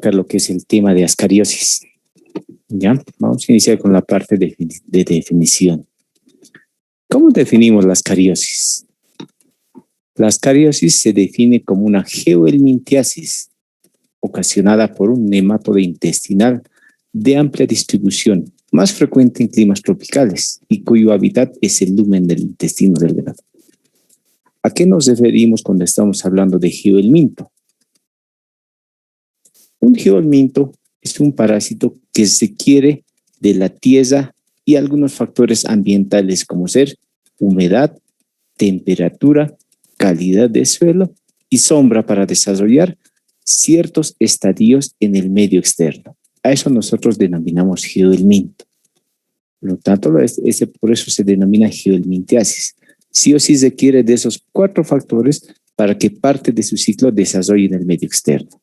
abarcar lo que es el tema de ascariosis. ¿Ya? Vamos a iniciar con la parte de definición. ¿Cómo definimos la ascariosis? La ascariosis se define como una geohelmintiasis ocasionada por un nematodo intestinal de amplia distribución, más frecuente en climas tropicales y cuyo hábitat es el lumen del intestino delgado. ¿A qué nos referimos cuando estamos hablando de geohelminto? Un geohelminto es un parásito que requiere de la tierra y algunos factores ambientales como ser humedad, temperatura, calidad de suelo y sombra para desarrollar ciertos estadios en el medio externo. A eso nosotros denominamos geohelminto. Por lo tanto, por eso se denomina geohelmintiasis. Sí o sí requiere de esos 4 factores para que parte de su ciclo desarrolle en el medio externo.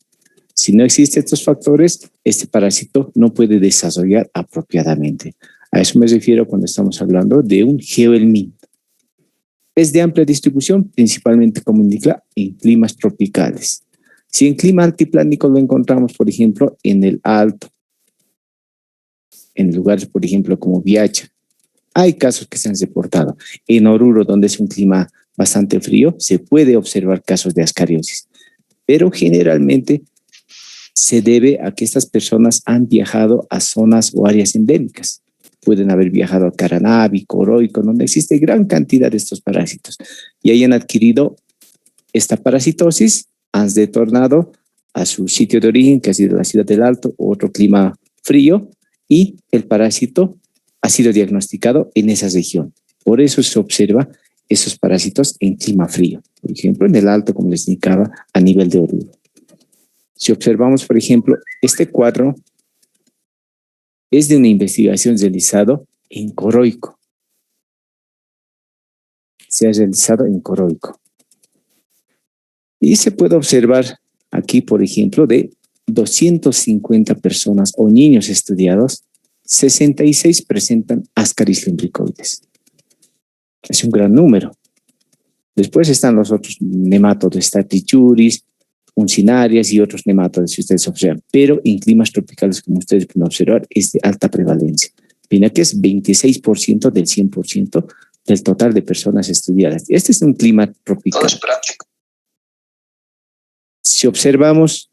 Si no existen estos factores, este parásito no puede desarrollar apropiadamente. A eso me refiero cuando estamos hablando de un geohelminto. Es de amplia distribución, principalmente, como indica, en climas tropicales. Si en clima altiplánico lo encontramos, por ejemplo, en el Alto, en lugares, por ejemplo, como Viacha, hay casos que se han reportado. En Oruro, donde es un clima bastante frío, se puede observar casos de ascariosis, pero generalmente se debe a que estas personas han viajado a zonas o áreas endémicas. Pueden haber viajado a Caranavi, Coroico, donde existe gran cantidad de estos parásitos y hayan adquirido esta parasitosis, han retornado a su sitio de origen, que ha sido la ciudad del Alto, otro clima frío, y el parásito ha sido diagnosticado en esa región. Por eso se observa esos parásitos en clima frío. Por ejemplo, en el Alto, como les indicaba, a nivel de Oruro. Si observamos, por ejemplo, este cuadro es de una investigación realizada en Coroico. Se ha realizado en Coroico. Y se puede observar aquí, por ejemplo, de 250 personas o niños estudiados, 66 presentan Ascaris lumbricoides. Es un gran número. Después están los otros nematodos, Staphylococcus, uncinarias y otros nematodos, si ustedes observan. Pero en climas tropicales, como ustedes pueden observar, es de alta prevalencia. Mira que es 26% del 100% del total de personas estudiadas. Este es un clima tropical. Todo es práctico. Si observamos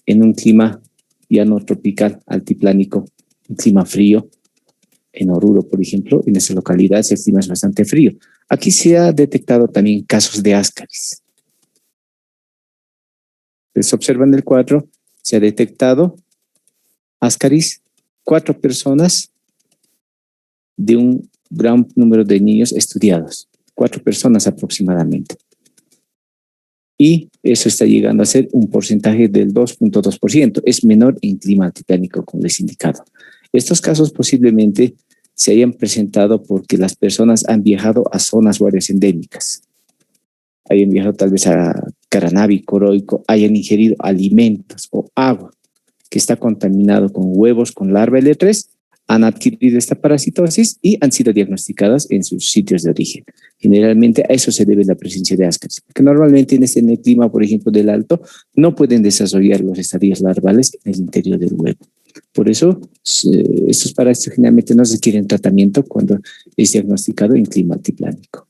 en un clima ya no tropical, altiplánico, un clima frío, en Oruro, por ejemplo, en esa localidad el clima es bastante frío. Aquí se ha detectado también casos de Ascaris. Se observa en el cuadro, se ha detectado Ascaris, 4 personas de un gran número de niños estudiados, 4 personas aproximadamente. Y eso está llegando a ser un porcentaje del 2.2%. Es menor en clima altiplánico, como les he indicado. Estos casos posiblemente se hayan presentado porque las personas han viajado a zonas o áreas endémicas. Hayan viajado tal vez a Caranavi, Coroico, hayan ingerido alimentos o agua que está contaminado con huevos, con larva L3, han adquirido esta parasitosis y han sido diagnosticadas en sus sitios de origen. Generalmente a eso se debe la presencia de Ascaris, porque normalmente en el clima, por ejemplo, del Alto, no pueden desarrollar los estadios larvales en el interior del huevo. Por eso, estos parásitos generalmente no requieren tratamiento cuando es diagnosticado en clima altiplánico.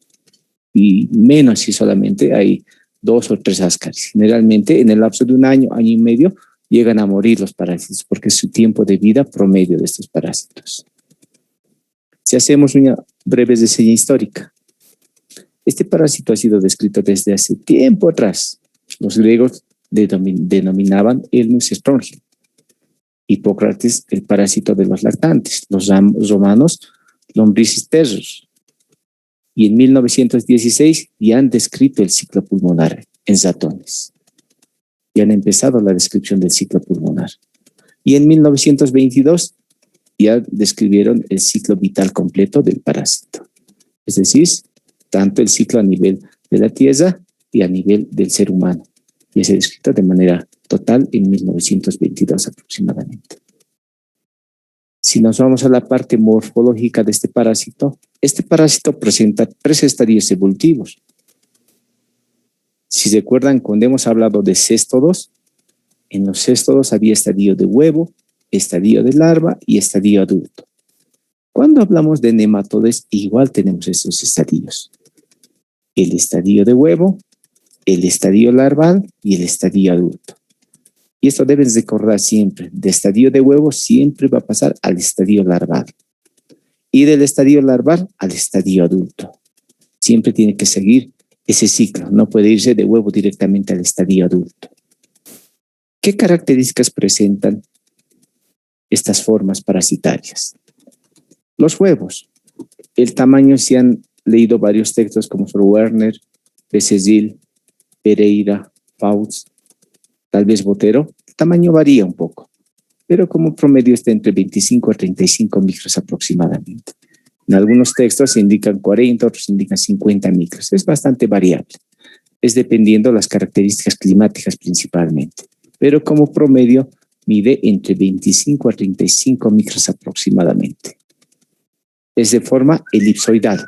Y menos si solamente hay 2 o 3 Ascaris. Generalmente, en el lapso de un año, año y medio, llegan a morir los parásitos porque es su tiempo de vida promedio de estos parásitos. Si hacemos una breve reseña histórica, este parásito ha sido descrito desde hace tiempo atrás. Los griegos denominaban Elmus strongyl. Hipócrates, el parásito de los lactantes. Los romanos, Lombricis terror. Y en 1916 ya han descrito el ciclo pulmonar en ratones. Ya han empezado la descripción del ciclo pulmonar. Y en 1922 ya describieron el ciclo vital completo del parásito. Es decir, tanto el ciclo a nivel de la tierra y a nivel del ser humano. Y se ha descrito de manera total en 1922 aproximadamente. Si nos vamos a la parte morfológica de este parásito presenta 3 estadios evolutivos. Si recuerdan, cuando hemos hablado de céstodos, En los céstodos había estadio de huevo, estadio de larva y estadio adulto. Cuando hablamos de nematodes, igual tenemos estos estadios. El estadio de huevo, el estadio larval y el estadio adulto. Y esto debes recordar siempre. De estadio de huevo siempre va a pasar al estadio larval. Y del estadio larval al estadio adulto. Siempre tiene que seguir ese ciclo. No puede irse de huevo directamente al estadio adulto. ¿Qué características presentan estas formas parasitarias? Los huevos. El tamaño, se han leído varios textos como por Werner, Becezil, Pereira, Pautz, tal vez Botero. El tamaño varía un poco, pero como promedio está entre 25 a 35 micros aproximadamente. En algunos textos se indican 40, otros indican 50 micros. Es bastante variable. Es dependiendo de las características climáticas principalmente. Pero como promedio mide entre 25 a 35 micros aproximadamente. Es de forma elipsoidal.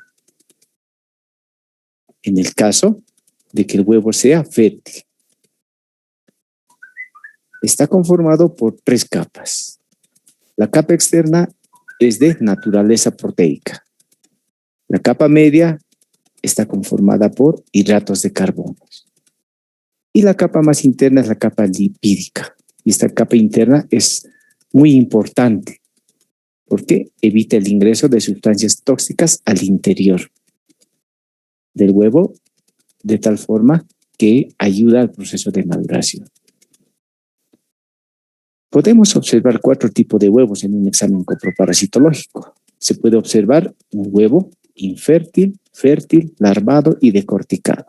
En el caso de que el huevo sea fértil. Está conformado por 3 capas. La capa externa es de naturaleza proteica. La capa media está conformada por hidratos de carbono. Y la capa más interna es la capa lipídica. Y esta capa interna es muy importante porque evita el ingreso de sustancias tóxicas al interior del huevo, de tal forma que ayuda al proceso de maduración. Podemos observar 4 tipos de huevos en un examen coproparasitológico. Se puede observar un huevo infértil, fértil, larvado y decorticado.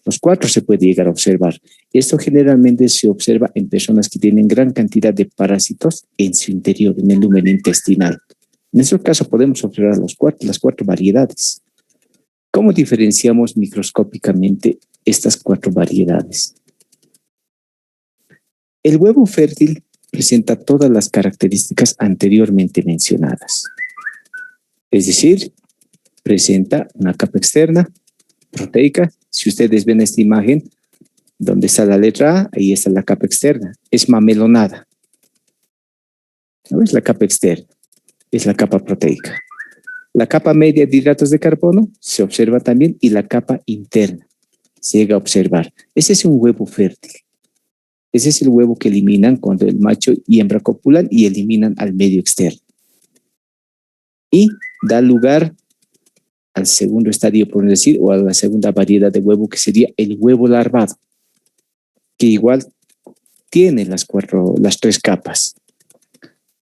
Los 4 se puede llegar a observar. Esto generalmente se observa en personas que tienen gran cantidad de parásitos en su interior, en el lumen intestinal. En este caso podemos observar las 4 variedades. ¿Cómo diferenciamos microscópicamente estas 4 variedades? El huevo fértil presenta todas las características anteriormente mencionadas. Es decir, presenta una capa externa proteica. Si ustedes ven esta imagen, donde está la letra A, ahí está la capa externa. Es mamelonada. ¿No es la capa externa? Es la capa proteica. La capa media de hidratos de carbono se observa también y la capa interna se llega a observar. Ese es un huevo fértil. Ese es el huevo que eliminan cuando el macho y hembra copulan y eliminan al medio externo. Y da lugar al segundo estadio, por decir, o a la segunda variedad de huevo, que sería el huevo larvado, que igual tiene las 3 capas,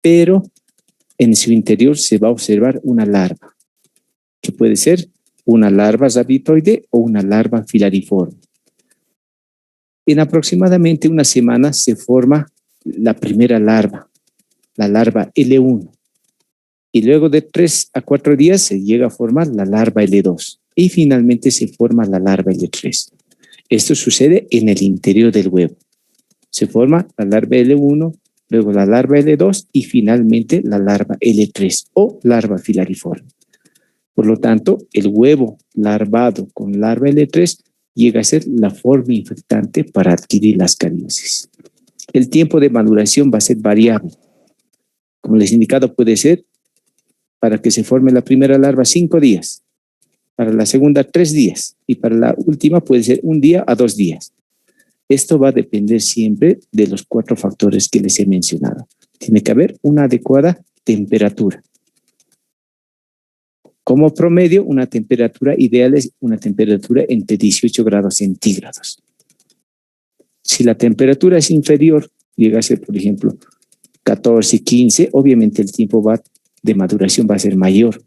pero en su interior se va a observar una larva, que puede ser una larva rabitoide o una larva filariforme. En aproximadamente una semana se forma la primera larva, la larva L1. Y luego de 3 a 4 días se llega a formar la larva L2. Y finalmente se forma la larva L3. Esto sucede en el interior del huevo. Se forma la larva L1, luego la larva L2 y finalmente la larva L3 o larva filariforme. Por lo tanto, el huevo larvado con larva L3 llega a ser la forma infectante para adquirir la ascariosis. El tiempo de maduración va a ser variable. Como les he indicado, puede ser para que se forme la primera larva 5 días, para la segunda 3 días y para la última puede ser 1 día a 2 días. Esto va a depender siempre de los 4 factores que les he mencionado. Tiene que haber una adecuada temperatura. Como promedio, una temperatura ideal es una temperatura entre 18 grados centígrados. Si la temperatura es inferior, llega a ser, por ejemplo, 14, 15, obviamente el tiempo de maduración va a ser mayor.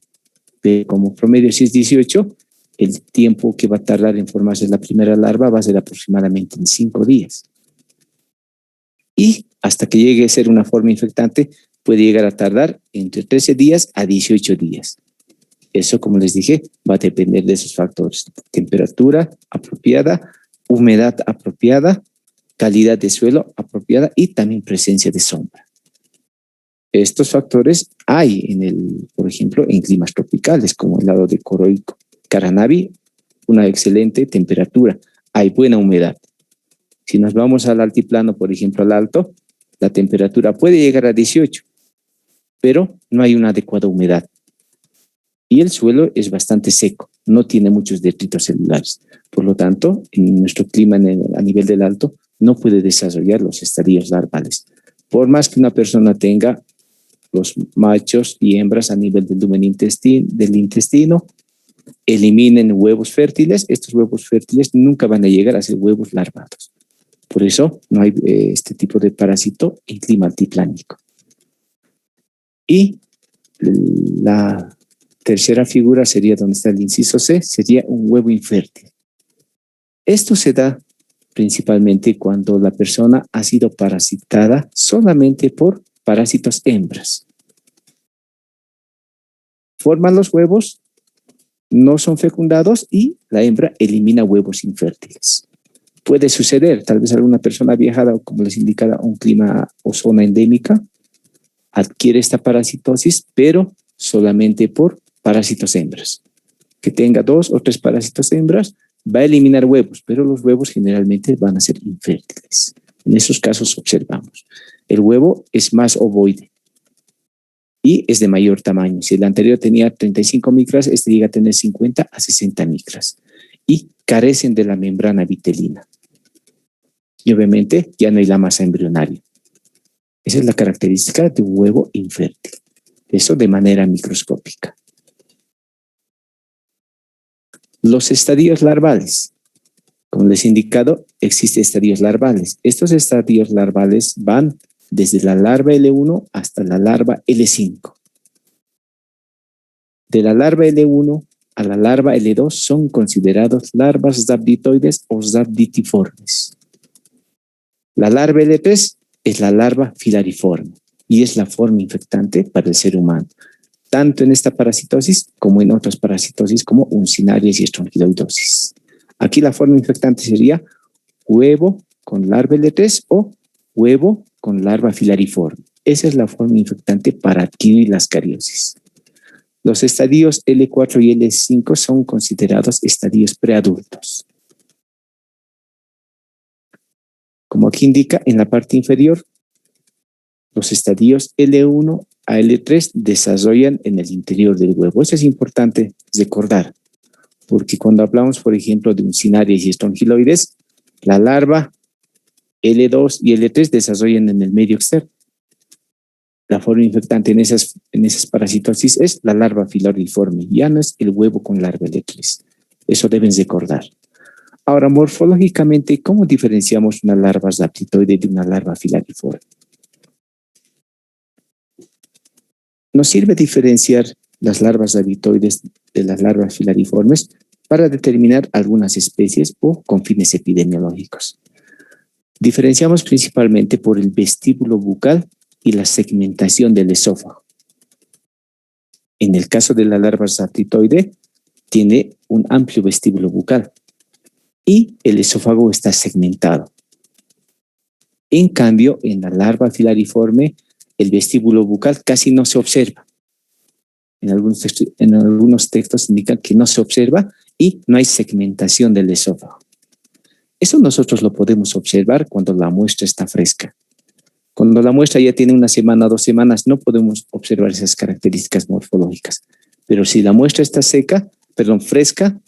Pero como promedio, si es 18, el tiempo que va a tardar en formarse la primera larva va a ser aproximadamente en 5 días. Y hasta que llegue a ser una forma infectante, puede llegar a tardar entre 13 días a 18 días. Eso, como les dije, va a depender de esos factores. Temperatura apropiada, humedad apropiada, calidad de suelo apropiada y también presencia de sombra. Estos factores hay por ejemplo, en climas tropicales, como el lado de Coroico, Caranavi, una excelente temperatura, hay buena humedad. Si nos vamos al altiplano, por ejemplo, al alto, la temperatura puede llegar a 18, pero no hay una adecuada humedad. Y el suelo es bastante seco, no tiene muchos detritos celulares. Por lo tanto, en nuestro clima a nivel del alto, no puede desarrollar los estadios larvales. Por más que una persona tenga los machos y hembras a nivel del lumen del intestino, eliminen huevos fértiles, estos huevos fértiles nunca van a llegar a ser huevos larvados. Por eso no hay este tipo de parásito en clima altiplánico. Y la tercera figura sería donde está el inciso C, sería un huevo infértil. Esto se da principalmente cuando la persona ha sido parasitada solamente por parásitos hembras. Forman los huevos, no son fecundados y la hembra elimina huevos infértiles. Puede suceder, tal vez alguna persona viajada, como les indicaba, a un clima o zona endémica, adquiere esta parasitosis, pero solamente por parásitos hembras. Que tenga 2 o 3 parásitos hembras, va a eliminar huevos, pero los huevos generalmente van a ser infértiles. En esos casos observamos. El huevo es más ovoide y es de mayor tamaño. Si el anterior tenía 35 micras, este llega a tener 50 a 60 micras. Y carecen de la membrana vitelina. Y obviamente ya no hay la masa embrionaria. Esa es la característica de un huevo infértil. Eso de manera microscópica. Los estadios larvales. Como les he indicado, existen estadios larvales. Estos estadios larvales van desde la larva L1 hasta la larva L5. De la larva L1 a la larva L2 son considerados larvas dabditoides o dabditiformes. La larva L3 es la larva filariforme y es la forma infectante para el ser humano, tanto en esta parasitosis como en otras parasitosis como uncinarias y estrongiloidosis. Aquí la forma infectante sería huevo con larva L3 o huevo con larva filariforme. Esa es la forma infectante para adquirir la ascariosis. Los estadios L4 y L5 son considerados estadios preadultos. Como aquí indica, en la parte inferior, los estadios L1 a L3 desarrollan en el interior del huevo. Eso es importante recordar, porque cuando hablamos, por ejemplo, de uncinarias y estrongiloides, la larva L2 y L3 desarrollan en el medio externo. La forma infectante en esas parasitosis es la larva filariforme, ya no es el huevo con larva L3. Eso deben recordar. Ahora, morfológicamente, ¿cómo diferenciamos una larva dabditoide de una larva filariforme? Nos sirve diferenciar las larvas dabditoides de las larvas filariformes para determinar algunas especies o con fines epidemiológicos. Diferenciamos principalmente por el vestíbulo bucal y la segmentación del esófago. En el caso de la larva dabditoide, tiene un amplio vestíbulo bucal y el esófago está segmentado. En cambio, en la larva filariforme, el vestíbulo bucal casi no se observa. En algunos textos indican que no se observa y no hay segmentación del esófago. Eso nosotros lo podemos observar cuando la muestra está fresca. Cuando la muestra ya tiene 1 semana o 2 semanas, no podemos observar esas características morfológicas. Pero si la muestra está fresca,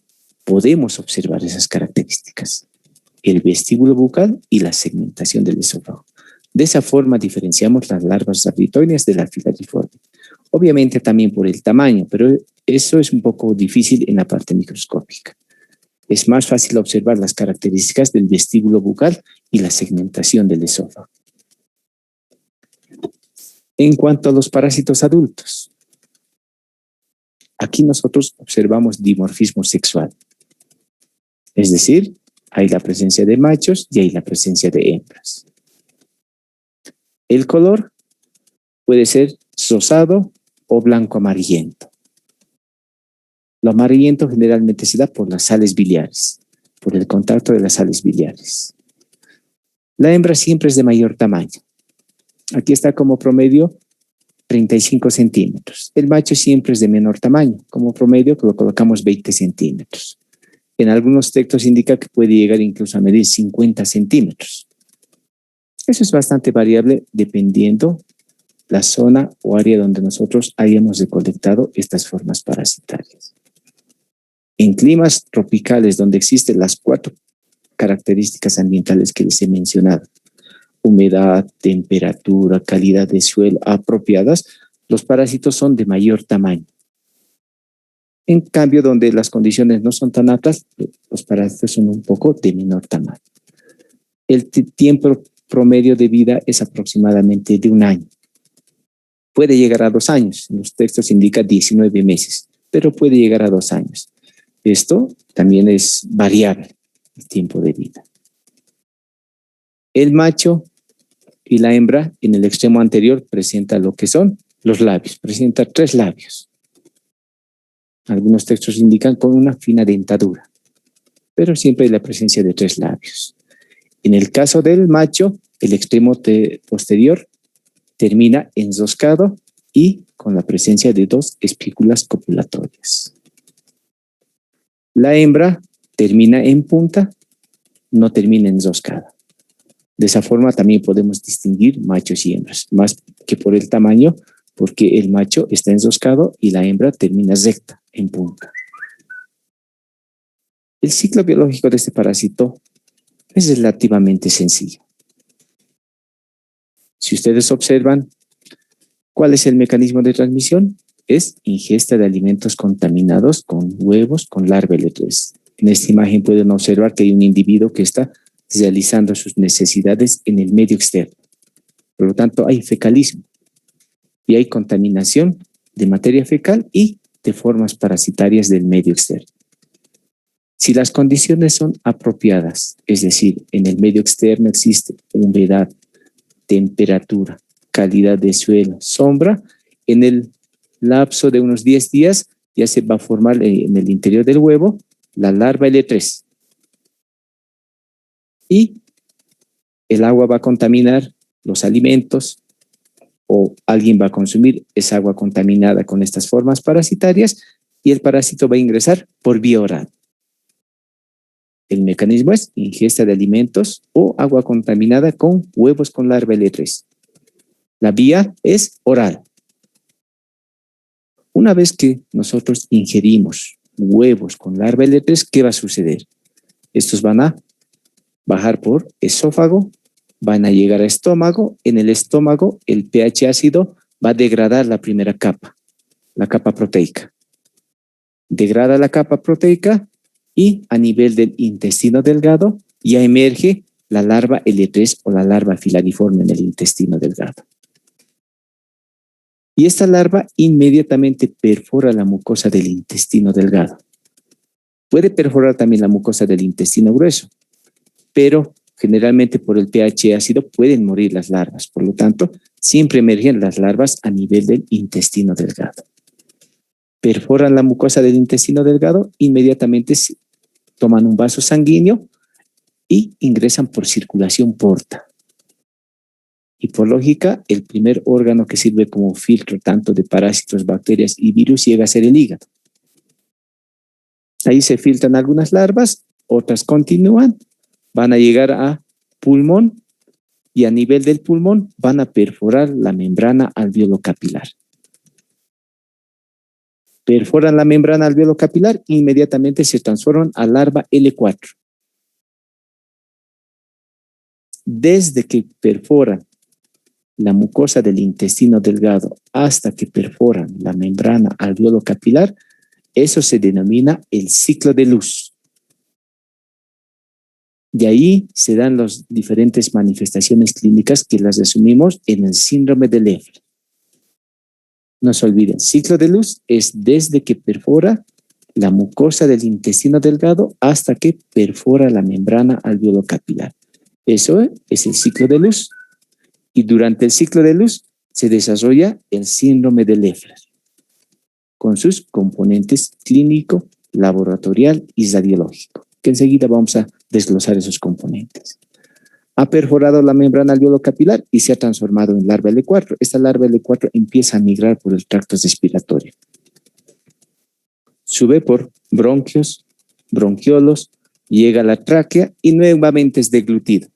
podemos observar esas características. El vestíbulo bucal y la segmentación del esófago. De esa forma diferenciamos las larvas dabditoides de la filariforme. Obviamente también por el tamaño, pero eso es un poco difícil en la parte microscópica. Es más fácil observar las características del vestíbulo bucal y la segmentación del esófago. En cuanto a los parásitos adultos, aquí nosotros observamos dimorfismo sexual. Es decir, hay la presencia de machos y hay la presencia de hembras. El color puede ser rosado o blanco amarillento. Lo amarillento generalmente se da por las sales biliares, por el contacto de las sales biliares. La hembra siempre es de mayor tamaño. Aquí está como promedio 35 centímetros. El macho siempre es de menor tamaño. Como promedio lo colocamos 20 centímetros. En algunos textos indica que puede llegar incluso a medir 50 centímetros. Eso es bastante variable dependiendo la zona o área donde nosotros hayamos recolectado estas formas parasitarias. En climas tropicales donde existen las 4 características ambientales que les he mencionado, humedad, temperatura, calidad de suelo apropiadas, los parásitos son de mayor tamaño. En cambio, donde las condiciones no son tan aptas, los parásitos son un poco de menor tamaño. El tiempo promedio de vida es aproximadamente de 1 año. Puede llegar a 2 años. En los textos indica 19 meses, pero puede llegar a 2 años. Esto también es variable, el tiempo de vida. El macho y la hembra en el extremo anterior presenta lo que son los labios. Presenta 3 labios. Algunos textos indican con una fina dentadura, pero siempre hay la presencia de 3 labios. En el caso del macho, el extremo posterior termina enroscado y con la presencia de 2 espículas copulatorias. La hembra termina en punta, no termina enroscada. De esa forma también podemos distinguir machos y hembras, más que por el tamaño, porque el macho está enroscado y la hembra termina recta, en punta. El ciclo biológico de este parásito es relativamente sencillo. Si ustedes observan, ¿cuál es el mecanismo de transmisión? Es ingesta de alimentos contaminados con huevos con larva L3. En esta imagen pueden observar que hay un individuo que está realizando sus necesidades en el medio externo. Por lo tanto, hay fecalismo y hay contaminación de materia fecal y de formas parasitarias del medio externo. Si las condiciones son apropiadas, es decir, en el medio externo existe humedad, temperatura, calidad de suelo, sombra, en el lapso de unos 10 días ya se va a formar en el interior del huevo la larva L3. Y el agua va a contaminar los alimentos o alguien va a consumir esa agua contaminada con estas formas parasitarias y el parásito va a ingresar por vía oral. El mecanismo es ingesta de alimentos o agua contaminada con huevos con larva L3. La vía es oral. Una vez que nosotros ingerimos huevos con larva L3, ¿qué va a suceder? Estos van a bajar por esófago, van a llegar a estómago. En el estómago, el pH ácido va a degradar la primera capa, la capa proteica. Degrada la capa proteica y a nivel del intestino delgado ya emerge la larva L3 o la larva filariforme en el intestino delgado. Y esta larva inmediatamente perfora la mucosa del intestino delgado. Puede perforar también la mucosa del intestino grueso, pero generalmente por el pH ácido pueden morir las larvas. Por lo tanto, siempre emergen las larvas a nivel del intestino delgado. Perforan la mucosa del intestino delgado, inmediatamente toman un vaso sanguíneo y ingresan por circulación porta. Y por lógica, el primer órgano que sirve como filtro tanto de parásitos, bacterias y virus llega a ser el hígado. Ahí se filtran algunas larvas, otras continúan, van a llegar a pulmón y a nivel del pulmón van a perforar la membrana alveolo-capilar. Perforan la membrana alveolo-capilar e inmediatamente se transforman a larva L4. Desde que perforan la mucosa del intestino delgado hasta que perforan la membrana alveolo-capilar, eso se denomina el ciclo de luz. De ahí se dan las diferentes manifestaciones clínicas que las resumimos en el síndrome de Leffler. No se olviden, ciclo de luz es desde que perfora la mucosa del intestino delgado hasta que perfora la membrana alveolo-capilar. Eso es el ciclo de luz. Y durante el ciclo de luz se desarrolla el síndrome de Leffler, con sus componentes clínico, laboratorial y radiológico, que enseguida vamos a desglosar esos componentes. Ha perforado la membrana alveolo-capilar y se ha transformado en larva L4. Esta larva L4 empieza a migrar por el tracto respiratorio. Sube por bronquios, bronquiolos, llega a la tráquea y nuevamente es deglutido.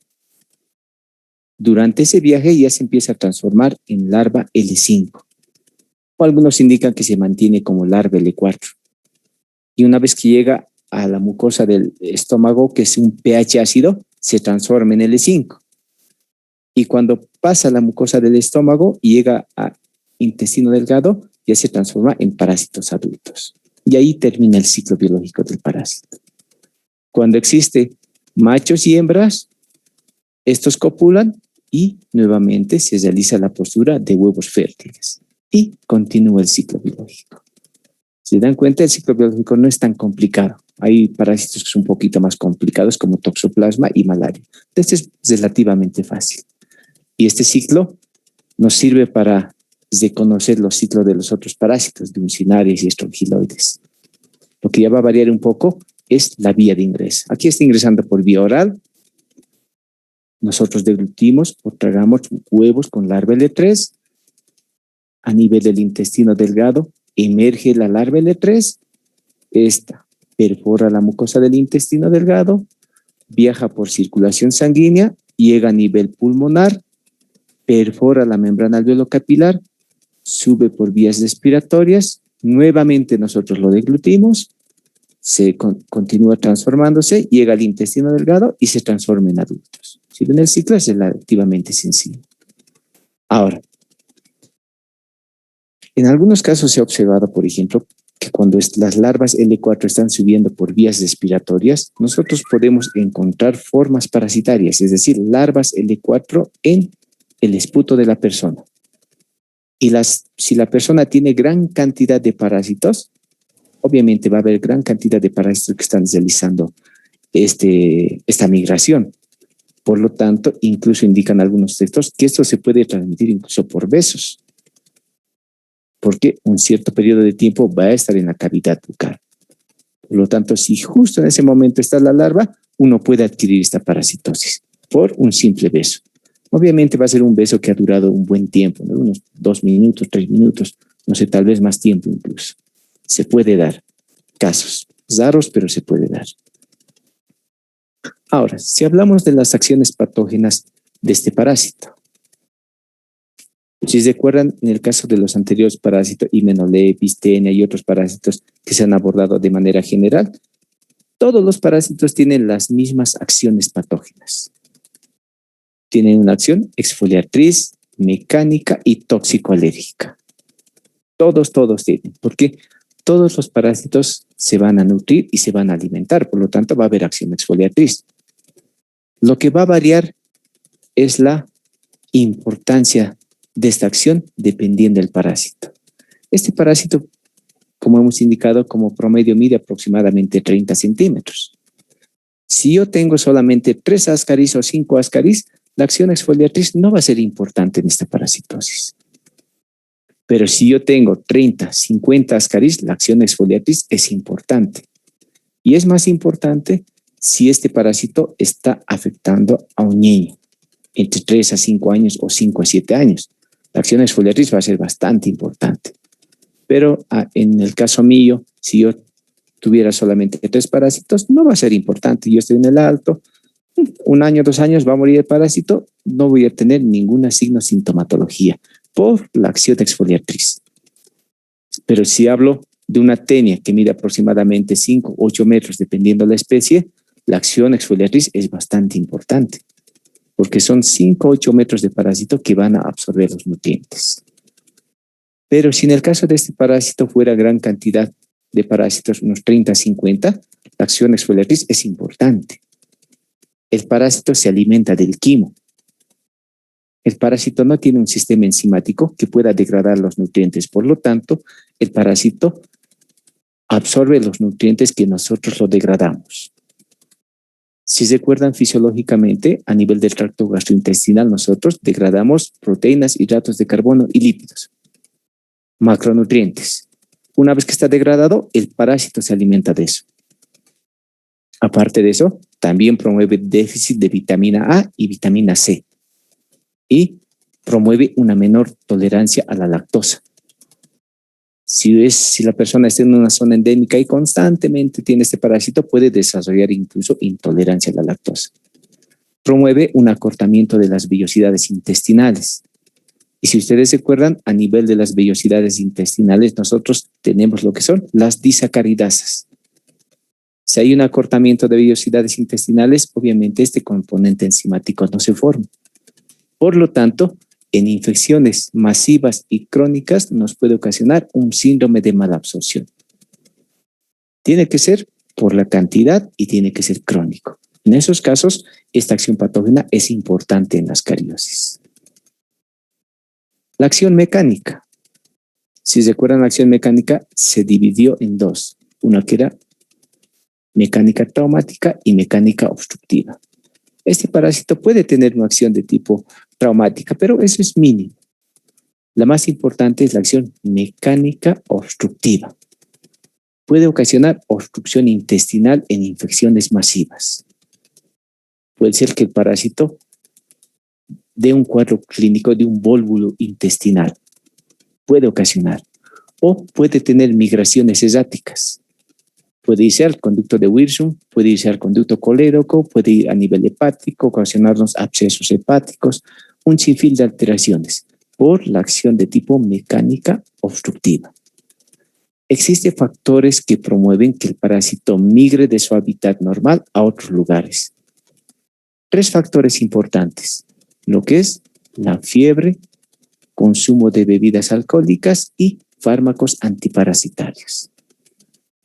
Durante ese viaje ya se empieza a transformar en larva L5. O algunos indican que se mantiene como larva L4. Y una vez que llega a la mucosa del estómago, que es un pH ácido, se transforma en L5. Y cuando pasa la mucosa del estómago y llega a intestino delgado, ya se transforma en parásitos adultos. Y ahí termina el ciclo biológico del parásito. Cuando existe machos y hembras, estos copulan y nuevamente se realiza la postura de huevos fértiles y continúa el ciclo biológico. Si se dan cuenta, el ciclo biológico no es tan complicado. Hay parásitos que son un poquito más complicados como toxoplasma y malaria. Este es relativamente fácil. Y este ciclo nos sirve para reconocer los ciclos de los otros parásitos, de uncinarios y estrongiloides. Lo que ya va a variar un poco es la vía de ingreso. Aquí está ingresando por vía oral. Nosotros deglutimos o tragamos huevos con larva L3. A nivel del intestino delgado, emerge la larva L3. Esta perfora la mucosa del intestino delgado, viaja por circulación sanguínea, llega a nivel pulmonar, perfora la membrana alveolo-capilar, sube por vías respiratorias, nuevamente nosotros lo deglutimos, se continúa transformándose, llega al intestino delgado y se transforma en adultos. Si ven el ciclo es relativamente sencillo. Ahora, en algunos casos se ha observado, por ejemplo, que cuando las larvas L4 están subiendo por vías respiratorias, nosotros podemos encontrar formas parasitarias, es decir, larvas L4 en el esputo de la persona. Y si la persona tiene gran cantidad de parásitos, obviamente va a haber gran cantidad de parásitos que están realizando esta migración. Por lo tanto, incluso indican algunos textos que esto se puede transmitir incluso por besos, porque un cierto periodo de tiempo va a estar en la cavidad bucal. Por lo tanto, si justo en ese momento está la larva, uno puede adquirir esta parasitosis por un simple beso. Obviamente va a ser un beso que ha durado un buen tiempo, ¿no? Unos 2 minutos, 3 minutos, no sé, tal vez más tiempo incluso. Se puede dar casos raros, pero se puede dar. Ahora, si hablamos de las acciones patógenas de este parásito, si se acuerdan, en el caso de los anteriores parásitos, Hymenolepis, Tenia y otros parásitos que se han abordado de manera general, todos los parásitos tienen las mismas acciones patógenas. Tienen una acción exfoliatriz, mecánica y tóxico-alérgica. Todos tienen, porque todos los parásitos se van a nutrir y se van a alimentar, por lo tanto va a haber acción exfoliatriz. Lo que va a variar es la importancia de esta acción dependiendo del parásito. Este parásito, como hemos indicado, como promedio mide aproximadamente 30 centímetros. Si yo tengo solamente 3 ascaris o 5 ascaris, la acción exfoliatriz no va a ser importante en esta parasitosis. Pero si yo tengo 30, 50 ascaris, la acción exfoliatriz es importante. Y es más importante si este parásito está afectando a un niño entre 3 a 5 años o 5 a 7 años. La acción exfoliatriz va a ser bastante importante. Pero en el caso mío, si yo tuviera solamente 3 parásitos, no va a ser importante. Yo estoy en el alto, 1 año, 2 años va a morir el parásito, no voy a tener ninguna signo sintomatología por la acción exfoliatriz. Pero si hablo de una tenia que mide aproximadamente 5 o 8 metros, dependiendo de la especie, la acción exfoliatriz es bastante importante, porque son 5 o 8 metros de parásito que van a absorber los nutrientes. Pero si en el caso de este parásito fuera gran cantidad de parásitos, unos 30, 50, la acción exfoliatriz es importante. El parásito se alimenta del quimo. El parásito no tiene un sistema enzimático que pueda degradar los nutrientes. Por lo tanto, el parásito absorbe los nutrientes que nosotros lo degradamos. Si se acuerdan fisiológicamente, a nivel del tracto gastrointestinal, nosotros degradamos proteínas, hidratos de carbono y lípidos, macronutrientes. Una vez que está degradado, el parásito se alimenta de eso. Aparte de eso, también promueve déficit de vitamina A y vitamina C y promueve una menor tolerancia a la lactosa. Si la persona está en una zona endémica y constantemente tiene este parásito, puede desarrollar incluso intolerancia a la lactosa. Promueve un acortamiento de las vellosidades intestinales. Y si ustedes se acuerdan, a nivel de las vellosidades intestinales, nosotros tenemos lo que son las disacaridasas. Si hay un acortamiento de vellosidades intestinales, obviamente este componente enzimático no se forma. Por lo tanto, en infecciones masivas y crónicas nos puede ocasionar un síndrome de malabsorción. Tiene que ser por la cantidad y tiene que ser crónico. En esos casos, esta acción patógena es importante en las cariosis. La acción mecánica. Si recuerdan, la acción mecánica se dividió en dos. Una que era mecánica traumática y mecánica obstructiva. Este parásito puede tener una acción de tipo traumática, pero eso es mínimo. La más importante es la acción mecánica obstructiva. Puede ocasionar obstrucción intestinal en infecciones masivas. Puede ser que el parásito dé un cuadro clínico de un vólvulo intestinal. Puede ocasionar. O puede tener migraciones erráticas. Puede irse al conducto de Wirsum, puede irse al conducto colédoco, puede ir a nivel hepático, ocasionarnos abscesos hepáticos, un sinfín de alteraciones por la acción de tipo mecánica obstructiva. Existen factores que promueven que el parásito migre de su hábitat normal a otros lugares. 3 factores importantes, lo que es la fiebre, consumo de bebidas alcohólicas y fármacos antiparasitarios.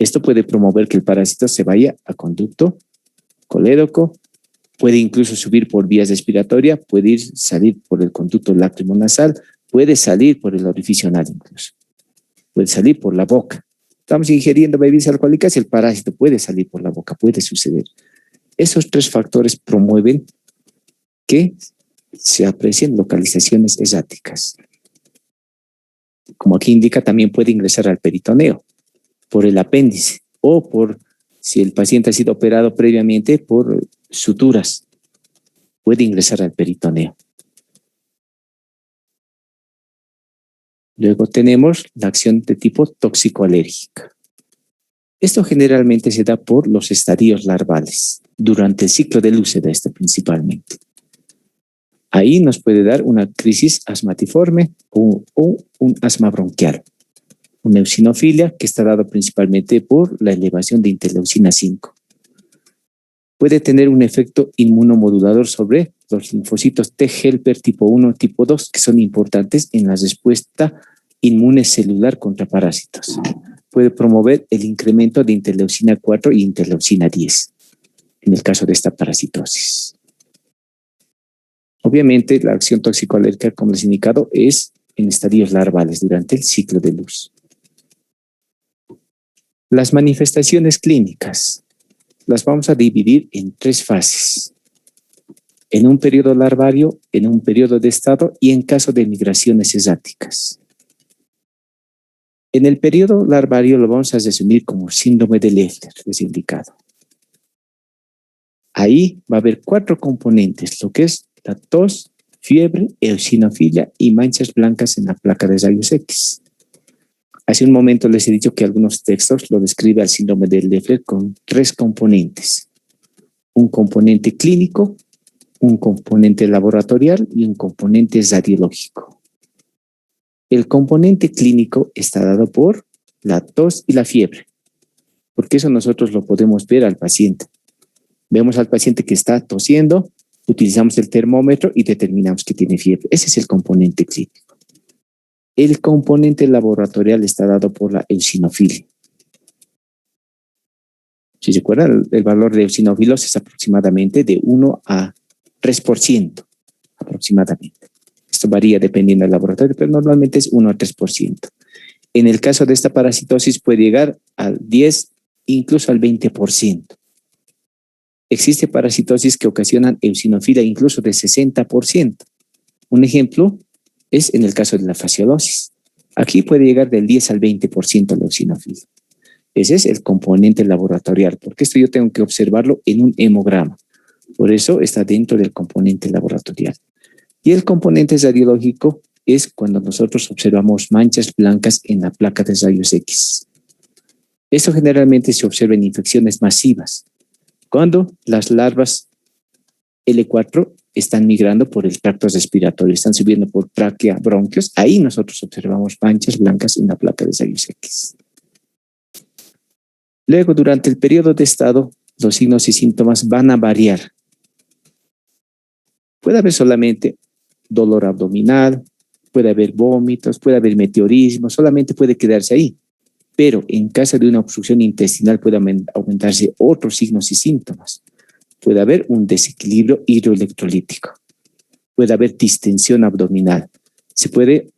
Esto puede promover que el parásito se vaya a conducto colédoco, puede incluso subir por vías respiratorias, puede salir por el conducto lacrimonasal, puede salir por el orificio anal incluso, puede salir por la boca. Estamos ingiriendo bebidas alcohólicas y el parásito puede salir por la boca, puede suceder. Esos 3 factores promueven que se aprecien localizaciones erráticas. Como aquí indica, también puede ingresar al peritoneo, por el apéndice o por, si el paciente ha sido operado previamente, por suturas. Puede ingresar al peritoneo. Luego tenemos la acción de tipo tóxico-alérgica. Esto generalmente se da por los estadios larvales, durante el ciclo de luz se da esto principalmente. Ahí nos puede dar una crisis asmatiforme o un asma bronquial. Una eosinofilia que está dado principalmente por la elevación de interleucina 5. Puede tener un efecto inmunomodulador sobre los linfocitos T helper tipo 1, tipo 2, que son importantes en la respuesta inmune celular contra parásitos. Puede promover el incremento de interleucina 4 y interleucina 10, en el caso de esta parasitosis. Obviamente, la acción tóxico-alérgica, como les he indicado, es en estadios larvales durante el ciclo de luz. Las manifestaciones clínicas las vamos a dividir en 3 fases. En un periodo larvario, en un periodo de estado y en caso de migraciones erráticas. En el periodo larvario lo vamos a resumir como síndrome de Leffler, les he indicado. Ahí va a haber 4 componentes, lo que es la tos, fiebre, eosinofilia y manchas blancas en la placa de rayos X. Hace un momento les he dicho que algunos textos lo describen al síndrome de Leffler con 3 componentes. Un componente clínico, un componente laboratorial y un componente radiológico. El componente clínico está dado por la tos y la fiebre, porque eso nosotros lo podemos ver al paciente. Vemos al paciente que está tosiendo, utilizamos el termómetro y determinamos que tiene fiebre. Ese es el componente clínico. El componente laboratorial está dado por la eosinofilia. Si se acuerdan, el valor de eosinofilos es aproximadamente de 1 a 3%, aproximadamente. Esto varía dependiendo del laboratorio, pero normalmente es 1 a 3%. En el caso de esta parasitosis puede llegar al 10, incluso al 20%. Existe parasitosis que ocasionan eosinofilia incluso de 60%. Un ejemplo es en el caso de la fasciolosis. Aquí puede llegar del 10 al 20% la eosinofilia. Ese es el componente laboratorial, porque esto yo tengo que observarlo en un hemograma. Por eso está dentro del componente laboratorial. Y el componente radiológico es cuando nosotros observamos manchas blancas en la placa de rayos X. Esto generalmente se observa en infecciones masivas, cuando las larvas L4 están migrando por el tracto respiratorio, están subiendo por tráquea, bronquios. Ahí nosotros observamos manchas blancas en la placa de rayos X. Luego, durante el periodo de estado, los signos y síntomas van a variar. Puede haber solamente dolor abdominal, puede haber vómitos, puede haber meteorismo, solamente puede quedarse ahí. Pero en caso de una obstrucción intestinal puede aumentarse otros signos y síntomas. Puede haber un desequilibrio hidroelectrolítico. Puede haber distensión abdominal. Se puede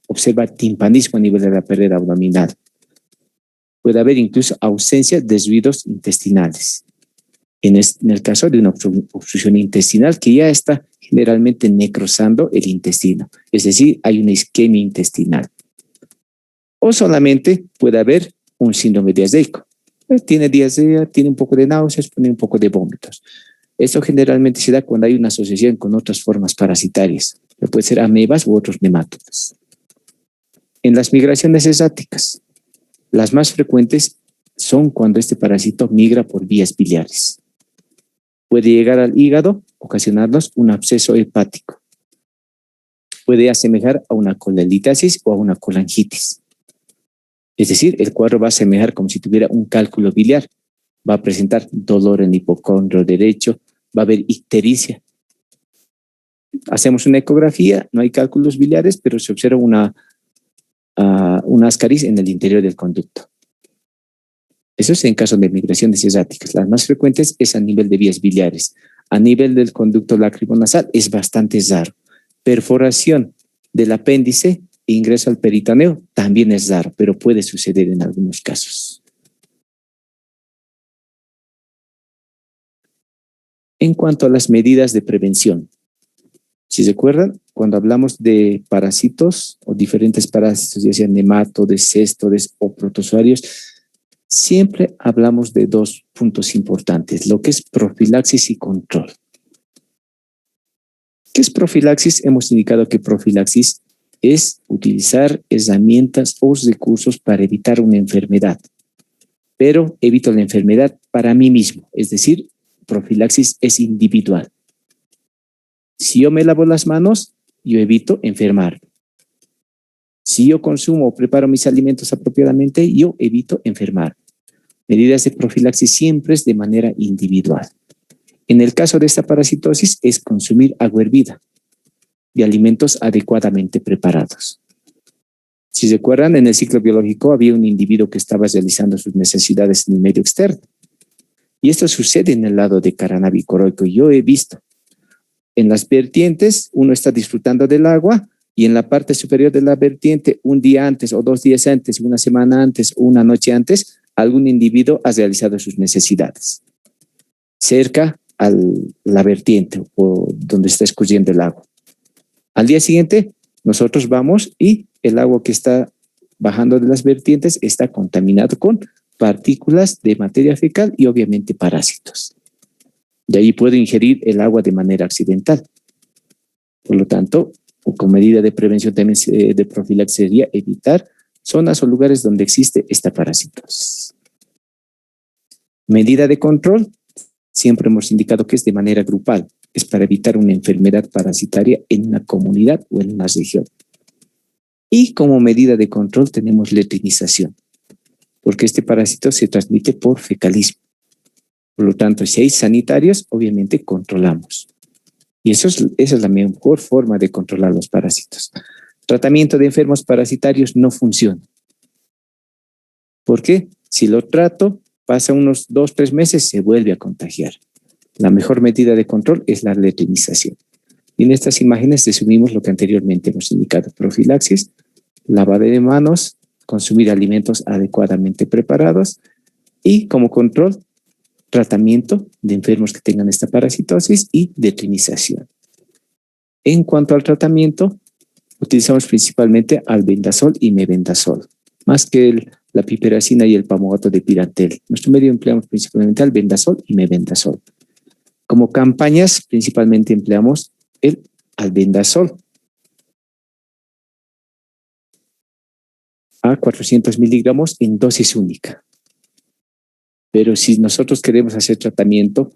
observar timpanismo a nivel de la pared abdominal. Puede haber incluso ausencia de ruidos intestinales. En el caso de una obstrucción intestinal que ya está generalmente necrosando el intestino, es decir, hay una isquemia intestinal. O solamente puede haber un síndrome diarreico. Tiene diarrea, tiene un poco de náuseas, tiene un poco de vómitos. Esto generalmente se da cuando hay una asociación con otras formas parasitarias. Puede ser amebas u otros nemátodos. En las migraciones erráticas, las más frecuentes son cuando este parásito migra por vías biliares. Puede llegar al hígado, ocasionarnos un absceso hepático. Puede asemejar a una colelitasis o a una colangitis. Es decir, el cuadro va a asemejar como si tuviera un cálculo biliar. Va a presentar dolor en el hipocondrio derecho, va a haber ictericia. Hacemos una ecografía, no hay cálculos biliares, pero se observa una ascaris en el interior del conducto. Eso es en caso de migraciones erráticas. Las más frecuentes es a nivel de vías biliares. A nivel del conducto lacrimonasal es bastante raro. Perforación del apéndice e ingreso al peritoneo también es raro, pero puede suceder en algunos casos. En cuanto a las medidas de prevención, si recuerdan, cuando hablamos de parásitos o diferentes parásitos, ya sean nematodes, céstodes o protozoarios, siempre hablamos de dos puntos importantes, lo que es profilaxis y control. ¿Qué es profilaxis? Hemos indicado que profilaxis es utilizar herramientas o recursos para evitar una enfermedad, pero evito la enfermedad para mí mismo, es decir, profilaxis es individual. Si yo me lavo las manos, yo evito enfermar. Si yo consumo o preparo mis alimentos apropiadamente, yo evito enfermar. Medidas de profilaxis siempre es de manera individual. En el caso de esta parasitosis es consumir agua hervida y alimentos adecuadamente preparados. Si recuerdan, en el ciclo biológico había un individuo que estaba realizando sus necesidades en el medio externo. Y esto sucede en el lado de Caranavi coroico. Yo he visto en las vertientes, uno está disfrutando del agua y en la parte superior de la vertiente, un día antes o 2 días antes, una semana antes o una noche antes, algún individuo ha realizado sus necesidades cerca a la vertiente o donde está escurriendo el agua. Al día siguiente, nosotros vamos y el agua que está bajando de las vertientes está contaminado con partículas de materia fecal y obviamente parásitos. De ahí puedo ingerir el agua de manera accidental. Por lo tanto, como medida de prevención también de profilaxis sería evitar zonas o lugares donde existe esta parasitosis. Medida de control, siempre hemos indicado que es de manera grupal. Es para evitar una enfermedad parasitaria en una comunidad o en una región. Y como medida de control tenemos letrinización, porque este parásito se transmite por fecalismo. Por lo tanto, si hay sanitarios, obviamente controlamos. Y esa es la mejor forma de controlar los parásitos. Tratamiento de enfermos parasitarios no funciona. ¿Por qué? Si lo trato, pasa unos 2-3 meses, se vuelve a contagiar. La mejor medida de control es la letrinización. Y en estas imágenes resumimos lo que anteriormente hemos indicado. Profilaxis, lavado de manos, consumir alimentos adecuadamente preparados y como control, tratamiento de enfermos que tengan esta parasitosis y letrinización. En cuanto al tratamiento, utilizamos principalmente albendazol y mebendazol, más que la piperacina y el pamagoto de pirantel. En nuestro medio empleamos principalmente albendazol y mebendazol. Como campañas, principalmente empleamos el albendazol. a 400 miligramos en dosis única. Pero si nosotros queremos hacer tratamiento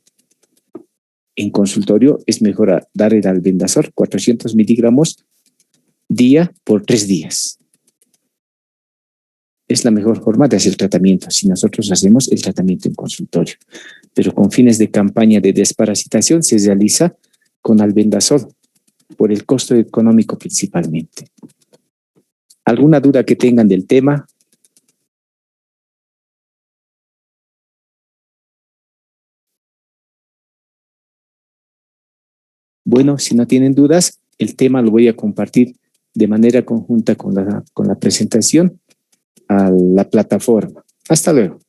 en consultorio, es mejor dar el albendazol 400 miligramos día por 3 días. Es la mejor forma de hacer tratamiento si nosotros hacemos el tratamiento en consultorio. Pero con fines de campaña de desparasitación se realiza con albendazol por el costo económico principalmente. ¿Alguna duda que tengan del tema? Bueno, si no tienen dudas, el tema lo voy a compartir de manera conjunta con la presentación a la plataforma. Hasta luego.